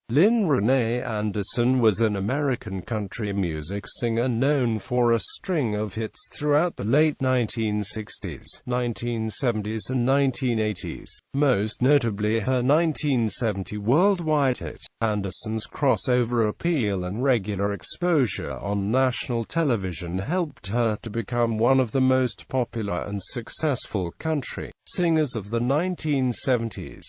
Lynn Rene Anderson was an American country music singer known for a string of hits throughout the late 1960s, 1970s and 1980s, most notably her 1970 worldwide hit. Anderson's crossover appeal and regular exposure on national television helped her to become one of the most popular and successful country singers of the 1970s.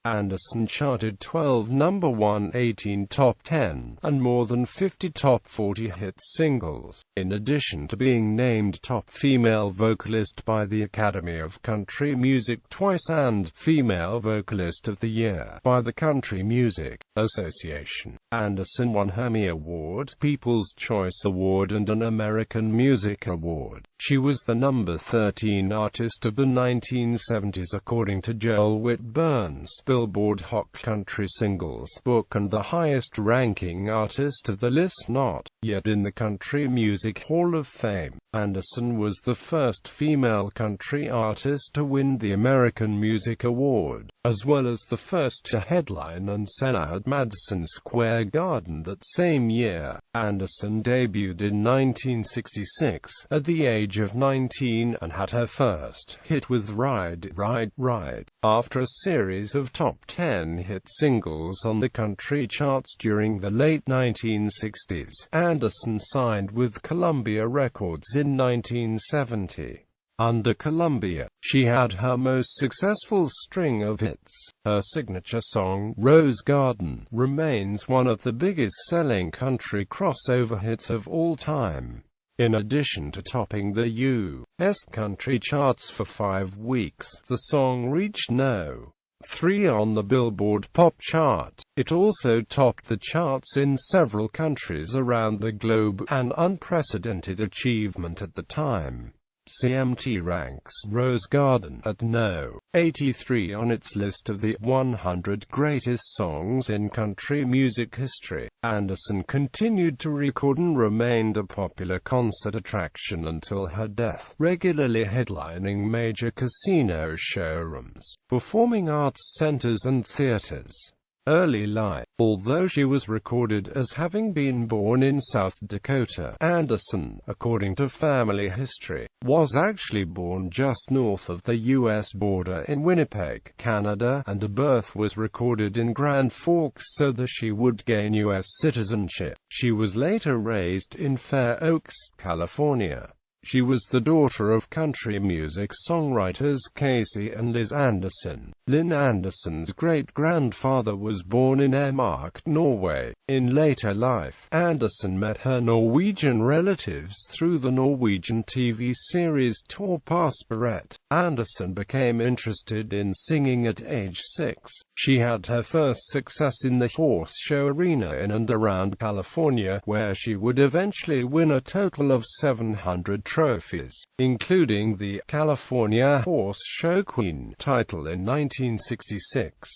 Anderson charted 12 number 1, 18 top 10, and more than 50 top 40 hit singles, in addition to being named top female vocalist by the Academy of Country Music twice and Female Vocalist of the Year by the Country Music Association. Anderson won her Grammy Award, People's Choice Award and an American Music Award. She was the number 13 artist of the 1970s according to Joel Whitburn's Billboard Hot Country Singles book and the highest-ranking artist of the list not yet in the Country Music Hall of Fame. Anderson was the first female country artist to win the American Music Award, as well as the first to headline and sell out Madison Square Garden that same year. Anderson debuted in 1966 at the age of 19 and had her first hit with Ride, Ride, Ride, after a series of top 10 hit singles on the country charts during the late 1960s. Anderson signed with Columbia Records in 1970. Under Columbia, she had her most successful string of hits. Her signature song, Rose Garden, remains one of the biggest-selling country crossover hits of all time. In addition to topping the U.S. country charts for 5 weeks, the song reached No. 3 on the Billboard Pop chart. It also topped the charts in several countries around the globe, an unprecedented achievement at the time. CMT ranks Rose Garden at No. 83 on its list of the 100 greatest songs in country music history. Anderson continued to record and remained a popular concert attraction until her death, regularly headlining major casino showrooms, performing arts centers and theaters. Early life. Although she was recorded as having been born in South Dakota, Anderson, according to family history, was actually born just north of the U.S. border in Winnipeg, Canada, and a birth was recorded in Grand Forks so that she would gain U.S. citizenship. She was later raised in Fair Oaks, California. She was the daughter of country music songwriters Casey and Liz Anderson. Lynn Anderson's great-grandfather was born in Airmark, Norway. In later life, Anderson met her Norwegian relatives through the Norwegian TV series Tour Passport. Anderson became interested in singing at age 6. She had her first success in the horse show arena in and around California, where she would eventually win a total of 700 trophies, including the California Horse Show Queen title in 1966.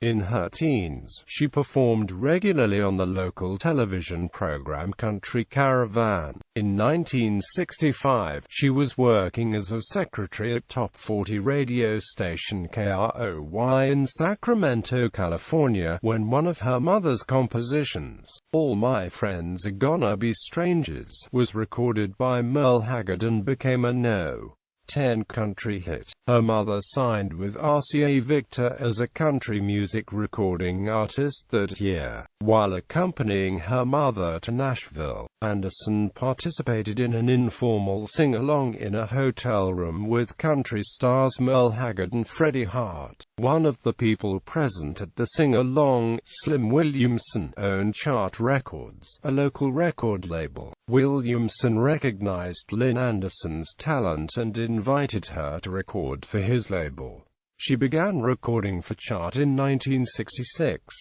In her teens, she performed regularly on the local television program Country Caravan. In 1965, she was working as a secretary at Top 40 radio station KROY in Sacramento, California, when one of her mother's compositions, All My Friends Are Gonna Be Strangers, was recorded by Merle Haggard and became a No. 10 country hit. Her mother signed with RCA Victor as a country music recording artist that year. While accompanying her mother to Nashville, Anderson participated in an informal sing-along in a hotel room with country stars Merle Haggard and Freddie Hart. One of the people present at the sing-along, Slim Williamson, owned Chart Records, a local record label. Williamson recognized Lynn Anderson's talent and invited her to record for his label. She began recording for Chart in 1966.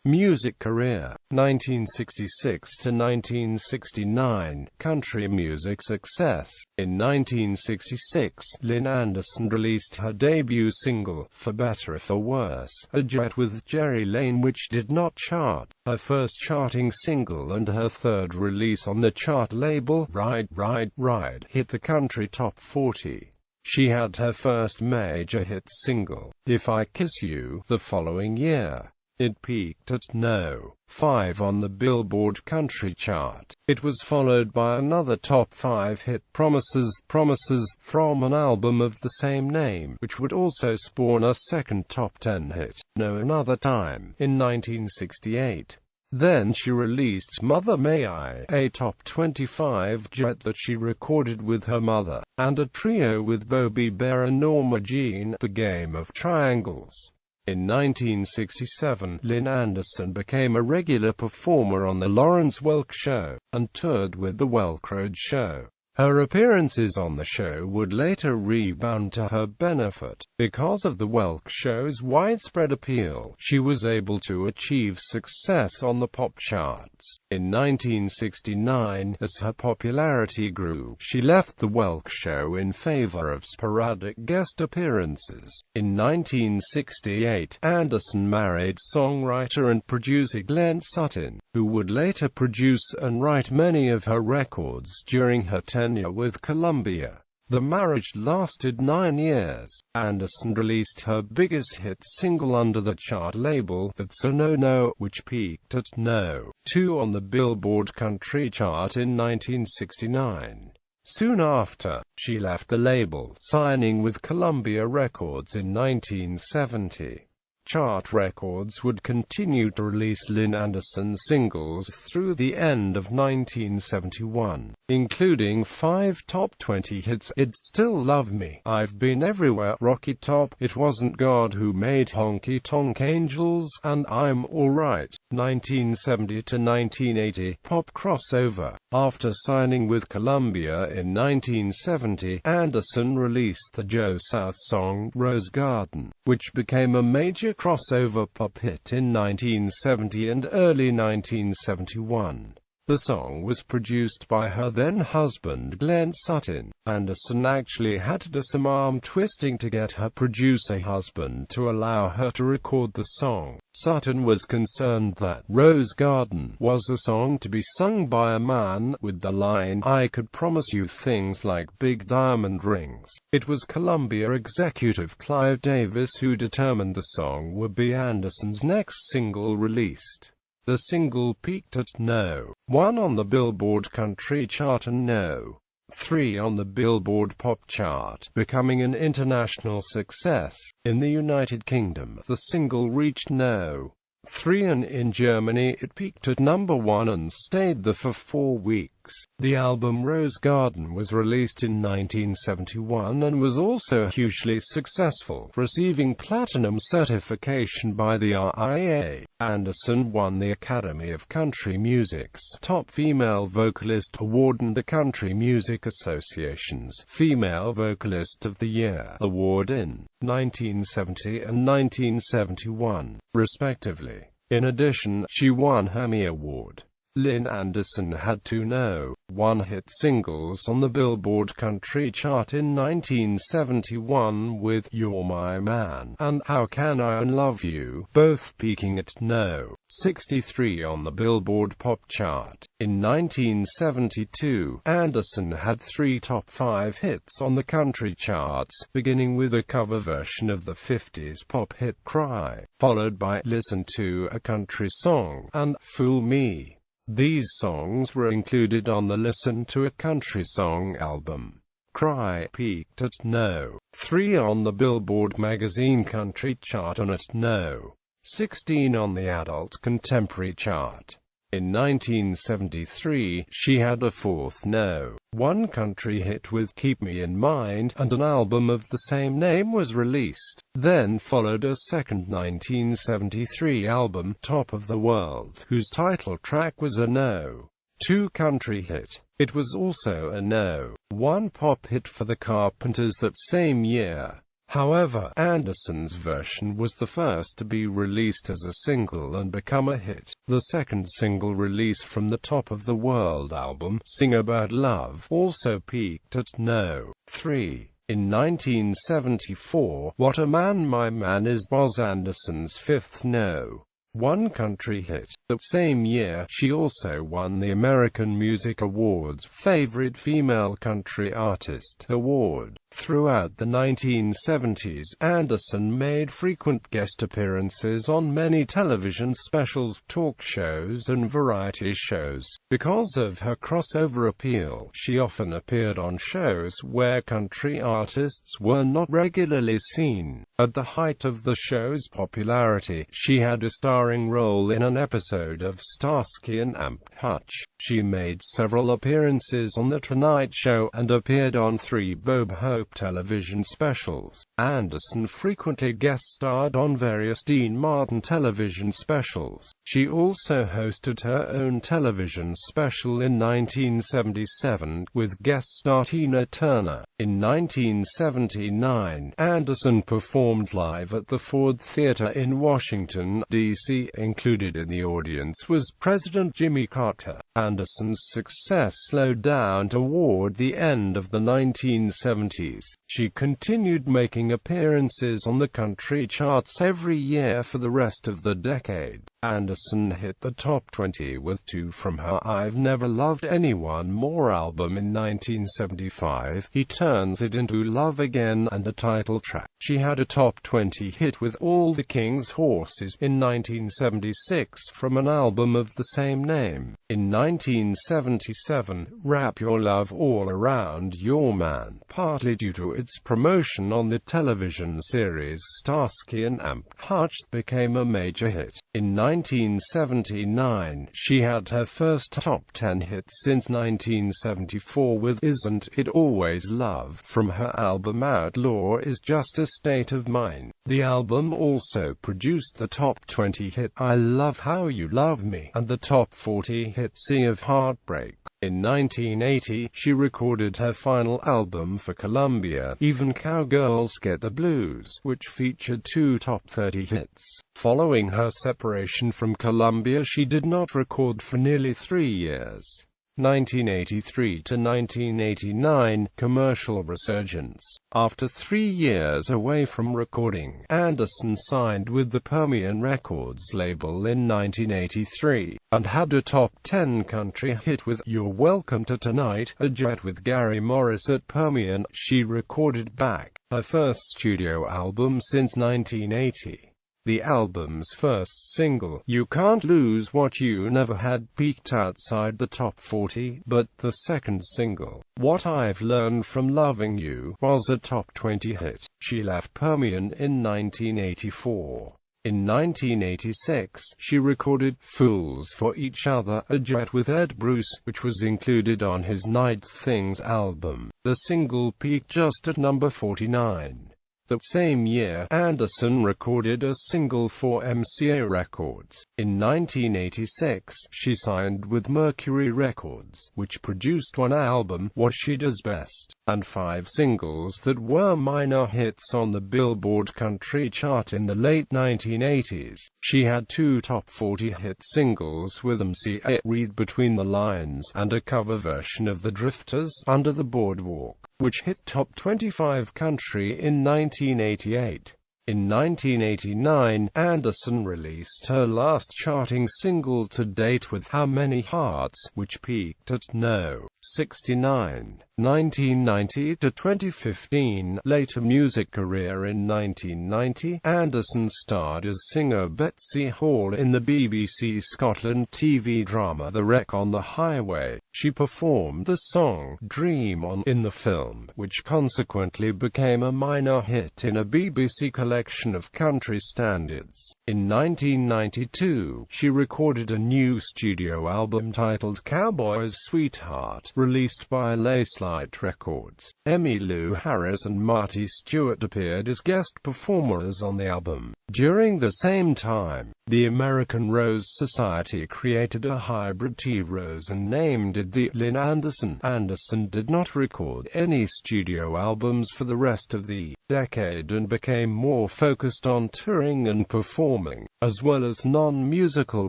Music career, 1966 to 1969, country music success. In 1966, Lynn Anderson released her debut single, For Better or For Worse, a duet with Jerry Lane which did not chart. Her first charting single and her third release on the chart label, Ride, Ride, Ride, hit the country top 40. She had her first major hit single, If I Kiss You, the following year. It peaked at No. 5 on the Billboard Country chart. It was followed by another top 5 hit, Promises, Promises, from an album of the same name, which would also spawn a second top 10 hit, No Another Time, in 1968. Then she released Mother May I, a top 25 duet that she recorded with her mother, and a trio with Bobby Bear and Norma Jean, The Game of Triangles. In 1967, Lynn Anderson became a regular performer on The Lawrence Welk Show, and toured with The Welk Show. Her appearances on the show would later rebound to her benefit. Because of The Welk Show's widespread appeal, she was able to achieve success on the pop charts. In 1969, as her popularity grew, she left The Welk Show in favor of sporadic guest appearances. In 1968, Anderson married songwriter and producer Glenn Sutton, who would later produce and write many of her records during her tenure with Columbia. The marriage lasted 9 years. Anderson released her biggest hit single under the chart label, That's a No-No, which peaked at No. 2 on the Billboard Country chart in 1969. Soon after, she left the label, signing with Columbia Records in 1970. Chart Records would continue to release Lynn Anderson singles through the end of 1971, including 5 top 20 hits: It's Still Love Me, I've Been Everywhere, Rocky Top, It Wasn't God Who Made Honky Tonk Angels, and I'm Alright. 1970 to 1980 pop crossover. After signing with Columbia in 1970, Anderson released the Joe South song Rose Garden, which became a major crossover pop hit in 1970 and early 1971. The song was produced by her then-husband Glenn Sutton. Anderson actually had to do some arm twisting to get her producer husband to allow her to record the song. Sutton was concerned that Rose Garden was a song to be sung by a man, with the line, I could promise you things like big diamond rings. It was Columbia executive Clive Davis who determined the song would be Anderson's next single released. The single peaked at No. 1 on the Billboard Country chart and No. 3 on the Billboard Pop chart, becoming an international success. In the United Kingdom, the single reached No. 3, and in Germany it peaked at number 1 and stayed there for 4 weeks. The album Rose Garden was released in 1971 and was also hugely successful, receiving platinum certification by the RIA. Anderson won the Academy of Country Music's Top Female Vocalist Award and the Country Music Association's Female Vocalist of the Year Award in 1970 and 1971, respectively. In addition, she won her Grammy Award. Lynn Anderson had 2 No. 1 hit singles on the Billboard Country chart in 1971 with You're My Man and How Can I Unlove You, both peaking at No. 63 on the Billboard Pop chart. In 1972, Anderson had 3 top 5 hits on the country charts, beginning with a cover version of the 50s pop hit Cry, followed by Listen to a Country Song and Fool Me. These songs were included on the Listen to a Country Song album. Cry peaked at No. 3 on the Billboard Magazine Country chart and at No. 16 on the Adult Contemporary chart. In 1973, she had a 4th No. 1 country hit with Keep Me in Mind, and an album of the same name was released. Then followed a second 1973 album, Top of the World, whose title track was a No. 2 country hit. It was also a No. 1 pop hit for the Carpenters that same year. However, Anderson's version was the first to be released as a single and become a hit. The second single release from the Top of the World album, Sing About Love, also peaked at No. 3. In 1974, What a Man My Man Is was Anderson's 5th No. one country hit. The same year, she also won the American Music Awards Favorite Female Country Artist award. Throughout the 1970s, Anderson made frequent guest appearances on many television specials, talk shows, and variety shows. Because of her crossover appeal, she often appeared on shows where country artists were not regularly seen. At the height of the show's popularity, she had a starring role in an episode of Starsky and Hutch. She made several appearances on The Tonight Show and appeared on 3 Bob Hope television specials. Anderson frequently guest-starred on various Dean Martin television specials. She also hosted her own television special in 1977 with guest star Tina Turner. In 1979, Anderson performed live at the Ford Theater in Washington, D.C. Included in the audience was President Jimmy Carter. Anderson's success slowed down toward the end of the 1970s. She continued making appearances on the country charts every year for the rest of the decade. Anderson hit the top 20 with 2 from her I've Never Loved Anyone More album in 1975, He Turns It Into Love Again, and a title track. She had a top 20 hit with All the King's Horses in 1976 from an album of the same name. In 1977, Wrap Your Love All Around Your Man, partly due to its promotion on the television series Starsky and Hutch, became a major hit. In 1979, she had her first top 10 hit since 1974 with Isn't It Always Love from her album Outlaw Is Just a State of Mind. The album also produced the top 20 hit I Love How You Love Me and the top 40 hit Sea of Heartbreak. In 1980, she recorded her final album for Columbia, Even Cowgirls Get the Blues, which featured 2 top 30 hits. Following her separation from Columbia, she did not record for nearly 3 years. 1983 to 1989, commercial resurgence. After 3 years away from recording, Anderson signed with the Permian Records label in 1983, and had a top 10 country hit with You're Welcome to Tonight, a duet with Gary Morris at Permian. She recorded back, her first studio album since 1980. The album's first single, You Can't Lose What You Never Had, peaked outside the top 40, but the second single, What I've Learned From Loving You, was a top 20 hit. She left Permian in 1984. In 1986, she recorded Fools for Each Other, a duet with Ed Bruce, which was included on his Night Things album. The single peaked just at number 49. The same year, Anderson recorded a single for MCA Records. In 1986, she signed with Mercury Records, which produced 1 album, What She Does Best, and 5 singles that were minor hits on the Billboard Country chart in the late 1980s. She had 2 top 40 hit singles with MCA, Read Between the Lines, and a cover version of The Drifters, Under the Boardwalk, which hit top 25 country in 1988. In 1989, Anderson released her last charting single to date with How Many Hearts, which peaked at No. 69. 1990 to 2015, later music career. In 1990, Anderson starred as singer Betsy Hall in the BBC Scotland TV drama The Wreck on the Highway. She performed the song Dream On in the film, which consequently became a minor hit in a BBC collection of country standards. In 1992, she recorded a new studio album titled Cowboy's Sweetheart, released by Lacelight Records. Emmylou Harris and Marty Stewart appeared as guest performers on the album. During the same time, the American Rose Society created a hybrid tea rose and named it the Lynn Anderson. Anderson did not record any studio albums for the rest of the decade and became more focused on touring and performing, as well as non-musical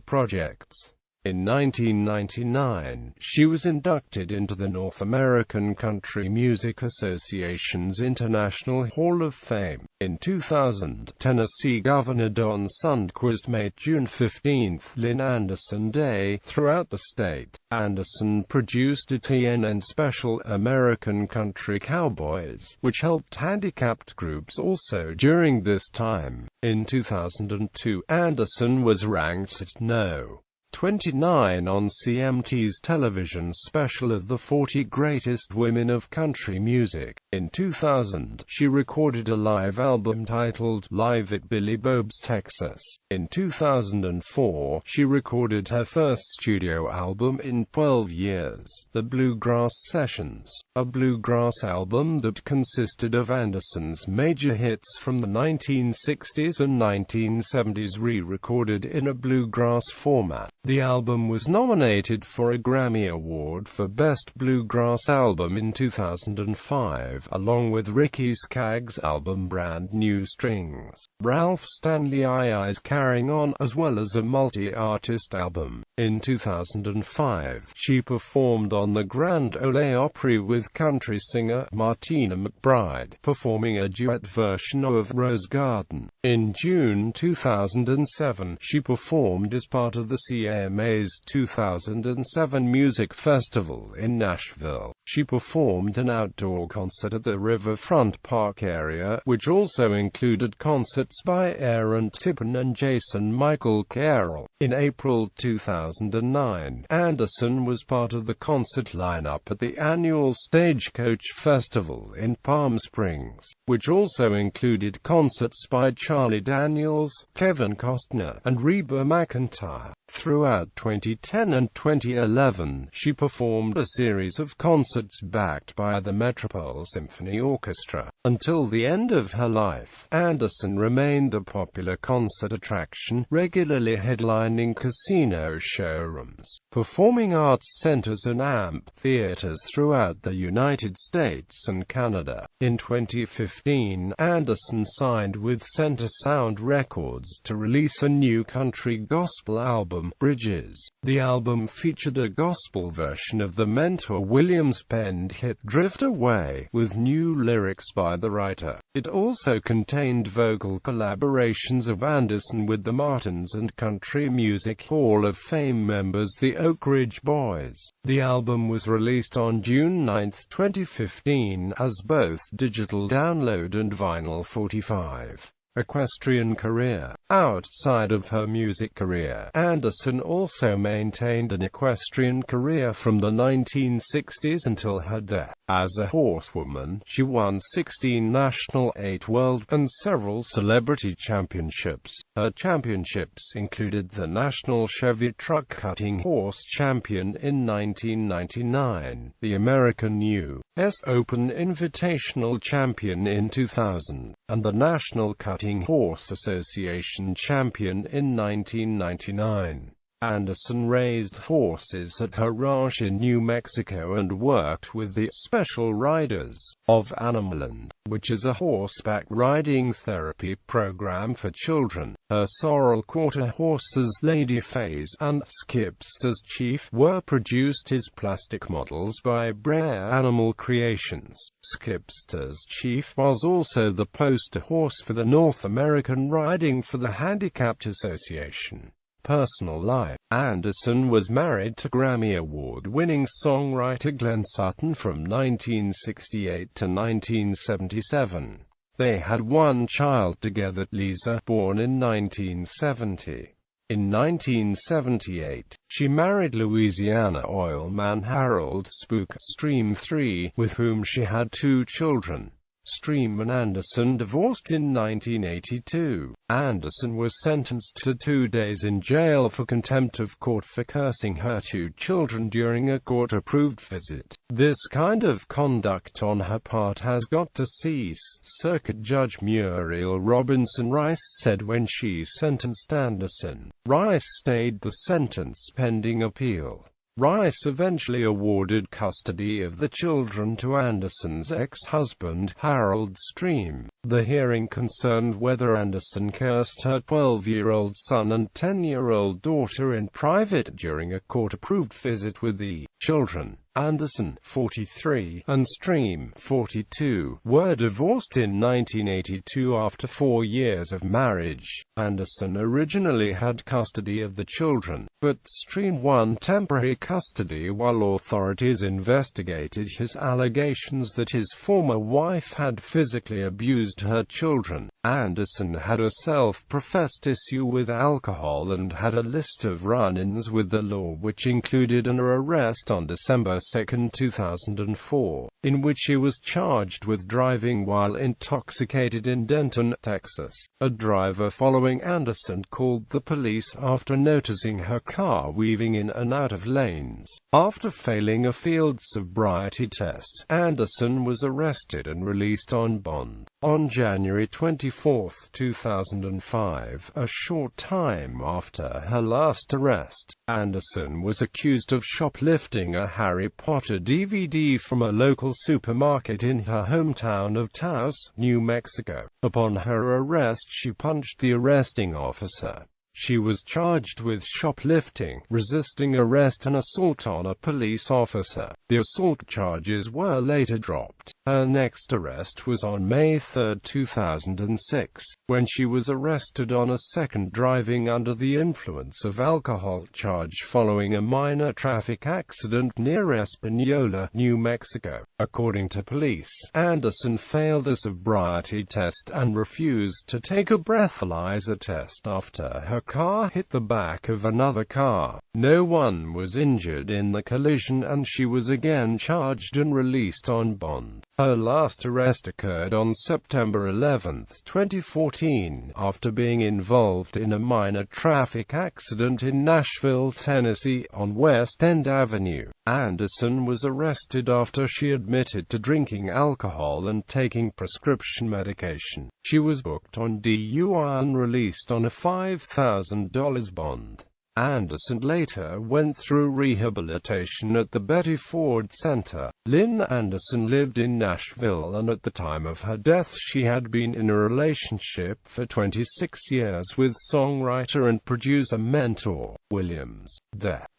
projects. In 1999, she was inducted into the North American Country Music Association's International Hall of Fame. In 2000, Tennessee Governor Don Sundquist made June 15 Lynn Anderson Day throughout the state. Anderson produced a TNN special, American Country Cowboys, which helped handicapped groups also during this time. In 2002, Anderson was ranked at No. 29 on CMT's television special of the 40 Greatest Women of Country Music. In 2000, she recorded a live album titled Live at Billy Bob's Texas. In 2004, she recorded her first studio album in 12 years, The Bluegrass Sessions, a bluegrass album that consisted of Anderson's major hits from the 1960s and 1970s re-recorded in a bluegrass format. The album was nominated for a Grammy Award for Best Bluegrass Album in 2005, along with Ricky Skaggs' album Brand New Strings, Ralph Stanley II's Carrying On, as well as a multi-artist album. In 2005, she performed on the Grand Ole Opry with country singer Martina McBride, performing a duet version of Rose Garden. In June 2007, she performed as part of the CMA's 2007 Music Festival in Nashville. She performed an outdoor concert at the Riverfront Park area, which also included concerts by Aaron Tippin and Jason Michael Carroll. In April 2009, Anderson was part of the concert lineup at the annual Stagecoach Festival in Palm Springs, which also included concerts by Charlie Daniels, Kevin Costner, and Reba McEntire. Throughout 2010 and 2011, she performed a series of concerts backed by the Metropole Symphony Orchestra. Until the end of her life, Anderson remained a popular concert attraction, regularly headlining casino showrooms, performing arts centers and amphitheaters throughout the United States and Canada. In 2015, Anderson signed with Center Sound Records to release a new country gospel album, Bridges. The album featured a gospel version of the Mentor Williams-penned hit Drift Away, with new lyrics by the writer. It also contained vocal collaborations of Anderson with the Martins and Country Music Hall of Fame members the Oak Ridge Boys. The album was released on June 9, 2015, as both digital download and vinyl 45. Equestrian career. Outside of her music career, Anderson also maintained an equestrian career from the 1960s until her death. As a horsewoman, she won 16 national, 8 world, and several celebrity championships. Her championships included the National Chevy Truck Cutting Horse Champion in 1999, the American U.S. Open Invitational Champion in 2000, and the National Cutting Horse Association Champion in 1999. Anderson raised horses at her ranch in New Mexico and worked with the Special Riders of Animalland, which is a horseback riding therapy program for children. Her sorrel quarter horses Lady Faze and Skipster's Chief were produced as plastic models by Brer Animal Creations. Skipster's Chief was also the poster horse for the North American Riding for the Handicapped Association. Personal life. Anderson was married to Grammy Award-winning songwriter Glenn Sutton from 1968 to 1977. They had one child together, Lisa, born in 1970. In 1978, she married Louisiana oilman Harold Spook Stream III, with whom she had 2 children. Stream and Anderson divorced in 1982. Anderson was sentenced to 2 days in jail for contempt of court for cursing her 2 children during a court-approved visit. This kind of conduct on her part has got to cease, Circuit Judge Muriel Robinson Rice said when she sentenced Anderson. Rice stayed the sentence pending appeal. Rice eventually awarded custody of the children to Anderson's ex-husband, Harold Stream. The hearing concerned whether Anderson cursed her 12-year-old son and 10-year-old daughter in private during a court-approved visit with the children. Anderson, 43, and Stream, 42, were divorced in 1982 after 4 years of marriage. Anderson originally had custody of the children, but Stream won temporary custody while authorities investigated his allegations that his former wife had physically abused her children. Anderson had a self-professed issue with alcohol and had a list of run-ins with the law which included an arrest on December 2, 2004, in which she was charged with driving while intoxicated in Denton, Texas. A driver following Anderson called the police after noticing her car weaving in and out of lanes. After failing a field sobriety test, Anderson was arrested and released on bond. On January 24, 2005, a short time after her last arrest, Anderson was accused of shoplifting a Harry Potter DVD from a local supermarket in her hometown of Taos, New Mexico. Upon her arrest, she punched the arresting officer. She was charged with shoplifting, resisting arrest and assault on a police officer. The assault charges were later dropped. Her next arrest was on May 3, 2006, when she was arrested on a second driving under the influence of alcohol charge following a minor traffic accident near Espanola, New Mexico. According to police, Anderson failed a sobriety test and refused to take a breathalyzer test after her car hit the back of another car. No one was injured in the collision and she was again charged and released on bond. Her last arrest occurred on September 11, 2014, after being involved in a minor traffic accident in Nashville, Tennessee, on West End Avenue. Anderson was arrested after she admitted to drinking alcohol and taking prescription medication. She was booked on DUI and released on a $5,000 bond. Anderson later went through rehabilitation at the Betty Ford Center. Lynn Anderson lived in Nashville and at the time of her death she had been in a relationship for 26 years with songwriter and producer Mentor Williams.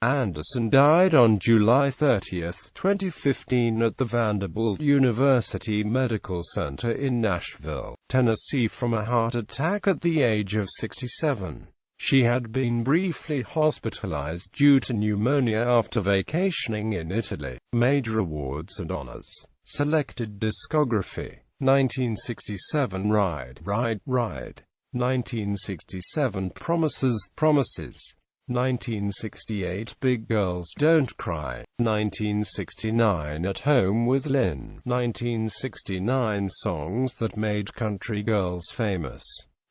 Anderson died on July 30, 2015 at the Vanderbilt University Medical Center in Nashville, Tennessee from a heart attack at the age of 67. She had been briefly hospitalized due to pneumonia after vacationing in Italy. Major awards and honors. Selected discography. 1967 Ride, Ride, Ride. 1967 Promises, Promises. 1968 Big Girls Don't Cry. 1969 At Home with Lynn. 1969 Songs That Made Country Girls Famous.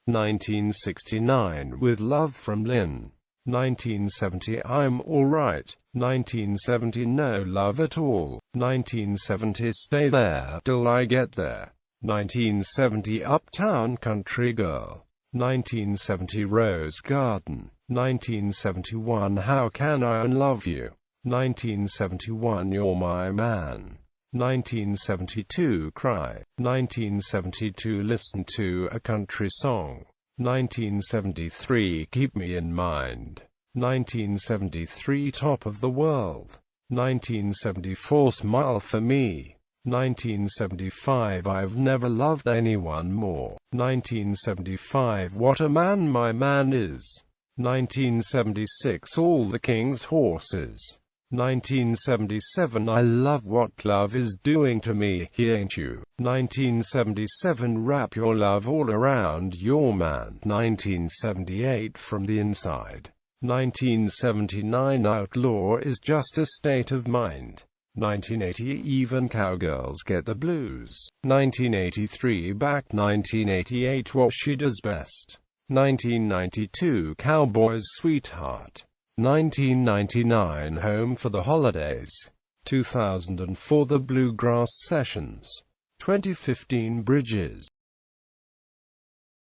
1969 With Love from Lynn. 1970 I'm Alright. 1970 No Love at All. 1970 Stay There Till I Get There. 1970 Uptown Country Girl. 1970 Rose Garden. 1971 How Can I Unlove You. 1971 You're My Man. 1972 Cry. 1972 Listen to a Country Song. 1973 Keep Me in Mind. 1973 Top of the World. 1974 Smile for Me. 1975 I've Never Loved Anyone More. 1975 What a Man My Man Is. 1976 All the King's Horses. 1977 I Love What Love Is Doing to Me, He Ain't You. 1977 Wrap Your Love All Around Your Man. 1978 From the Inside. 1979 Outlaw Is Just a State of Mind. 1980 Even Cowgirls Get the Blues. 1983 Back. 1988 What She Does Best. 1992 Cowboy's Sweetheart. 1999 Home for the Holidays. 2004 The Bluegrass Sessions. 2015 Bridges.